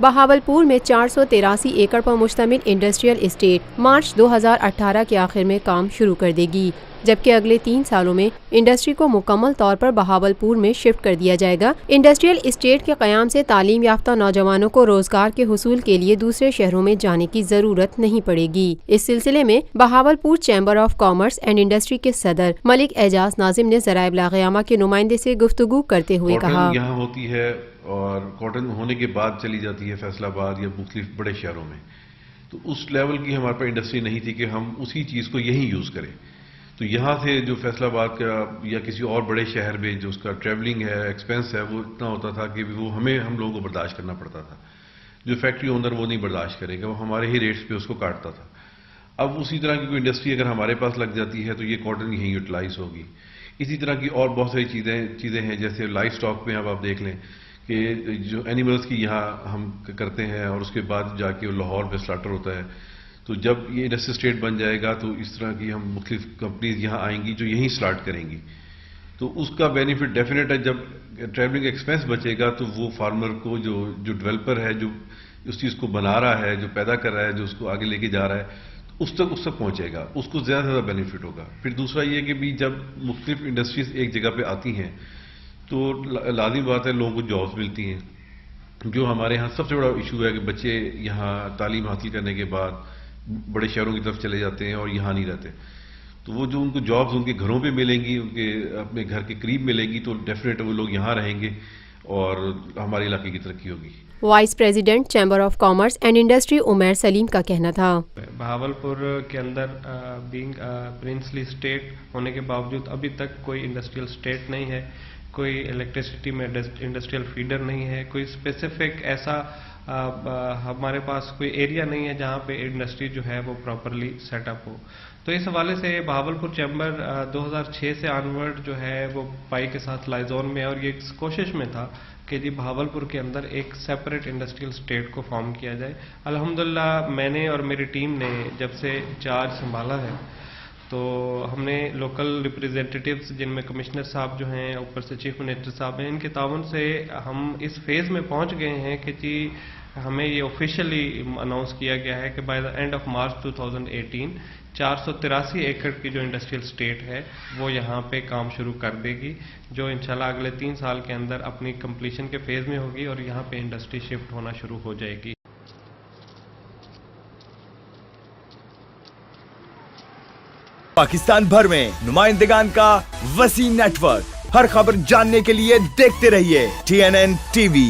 بہاولپور میں 483 ایکڑ پر مشتمل industrial estate March 2018 کے آخر میں کام شروع کر دے گی، جبکہ اگلے 3 سالوں میں انڈسٹری کو مکمل طور پر بہاولپور میں شفٹ کر دیا جائے گا۔ انڈسٹریل اسٹیٹ کے قیام سے تعلیم یافتہ نوجوانوں کو روزگار کے حصول کے لیے دوسرے شہروں میں جانے کی ضرورت نہیں پڑے گی۔ اس سلسلے میں Bahawalpur chamber of commerce and industry کے صدر ملک اعجاز ناظم نے ذرائع ابلاغ عامہ کے نمائندے سے گفتگو کرتے ہوئے کہا، یہاں ہوتی ہے اور کاٹن ہونے کے بعد چلی جاتی ہے فیصل آباد یا مختلف بڑے شہروں میں، تو اس لیول کی ہمارے پاس انڈسٹری نہیں تھی کہ ہم اسی چیز کو یہیں یوز کریں۔ تو یہاں سے جو فیصل آباد کا یا کسی اور بڑے شہر میں جو اس کا ٹریولنگ ہے، ایکسپینس ہے، وہ اتنا ہوتا تھا کہ وہ ہم لوگوں کو برداشت کرنا پڑتا تھا۔ جو فیکٹری اونر وہ نہیں برداشت کرے گا، وہ ہمارے ہی ریٹس پہ اس کو کاٹتا تھا۔ اب اسی طرح کی کوئی انڈسٹری اگر ہمارے پاس لگ جاتی ہے تو یہ کاٹن یہیں یوٹیلائز ہوگی۔ اسی طرح کی اور بہت ساری چیزیں ہیں، جیسے لائف سٹاک میں اب آپ دیکھ لیں کہ جو اینیملز کی یہاں ہم کرتے ہیں اور اس کے بعد جا کے لاہور پہ سلاٹر ہوتا ہے، تو جب یہ انڈسٹری اسٹیٹ بن جائے گا تو اس طرح کی ہم مختلف کمپنیز یہاں آئیں گی جو یہیں سٹارٹ کریں گی، تو اس کا بینیفٹ ڈیفینیٹ ہے۔ جب ٹریولنگ ایکسپینس بچے گا تو وہ فارمر کو جو ڈیولپر ہے، جو اس چیز کو بنا رہا ہے، جو پیدا کر رہا ہے، جو اس کو آگے لے کے جا رہا ہے، اس تک پہنچے گا، اس کو زیادہ سے زیادہ بینیفٹ ہوگا۔ پھر دوسرا یہ کہ بھی جب مختلف انڈسٹریز ایک جگہ پہ آتی ہیں تو لازمی بات ہے لوگوں کو جابس ملتی ہیں۔ جو ہمارے ہاں سب سے بڑا ایشو ہے کہ بچے یہاں تعلیم حاصل کرنے کے بعد بڑے شہروں کی طرف چلے جاتے ہیں اور یہاں نہیں رہتے، تو وہ جو ان کو جابس ان کے گھروں پہ ملیں گی، ان کے اپنے گھر کے قریب ملیں گی، تو ڈیفینیٹ وہ لوگ یہاں رہیں گے اور ہمارے علاقے کی ترقی ہوگی۔ Vice president chamber of commerce and industry Umair Saleem کا کہنا تھا، بہاولپور کے اندر بینگ پرنسلی اسٹیٹ ہونے کے باوجود ابھی تک کوئی انڈسٹریل اسٹیٹ نہیں ہے، کوئی الیکٹریسٹی میں انڈسٹریل فیڈر نہیں ہے، کوئی اسپیسیفک ایسا ہمارے پاس کوئی ایریا نہیں ہے جہاں پہ انڈسٹری جو ہے وہ پراپرلی سیٹ اپ ہو۔ تو اس حوالے سے بہاولپور چیمبر 2006 سے آنورڈ جو ہے وہ پائی کے ساتھ لائزون میں، اور یہ کوشش میں تھا کہ جی بہاولپور کے اندر ایک سیپریٹ انڈسٹریل اسٹیٹ کو فارم کیا جائے۔ الحمدللہ میں نے اور میری ٹیم نے جب سے چارج سنبھالا ہے تو ہم نے لوکل ریپریزنٹیٹیوز جن میں کمشنر صاحب جو ہیں، اوپر سے چیف منسٹر صاحب ہیں، ان کے تعاون سے ہم اس فیز میں پہنچ گئے ہیں کہ جی ہمیں یہ آفیشیلی اناؤنس کیا گیا ہے کہ by the and of March 2018 483 ایکڑ کی جو انڈسٹریل اسٹیٹ ہے وہ یہاں پہ کام شروع کر دے گی، جو انشاءاللہ اگلے 3 سال کے اندر اپنی کمپلیشن کے فیز میں ہوگی اور یہاں پہ انڈسٹری شفٹ ہونا شروع ہو جائے گی۔ پاکستان بھر میں نمائندگان کا وسیع نیٹ ورک، ہر خبر جاننے کے لیے دیکھتے رہیے TNN TV۔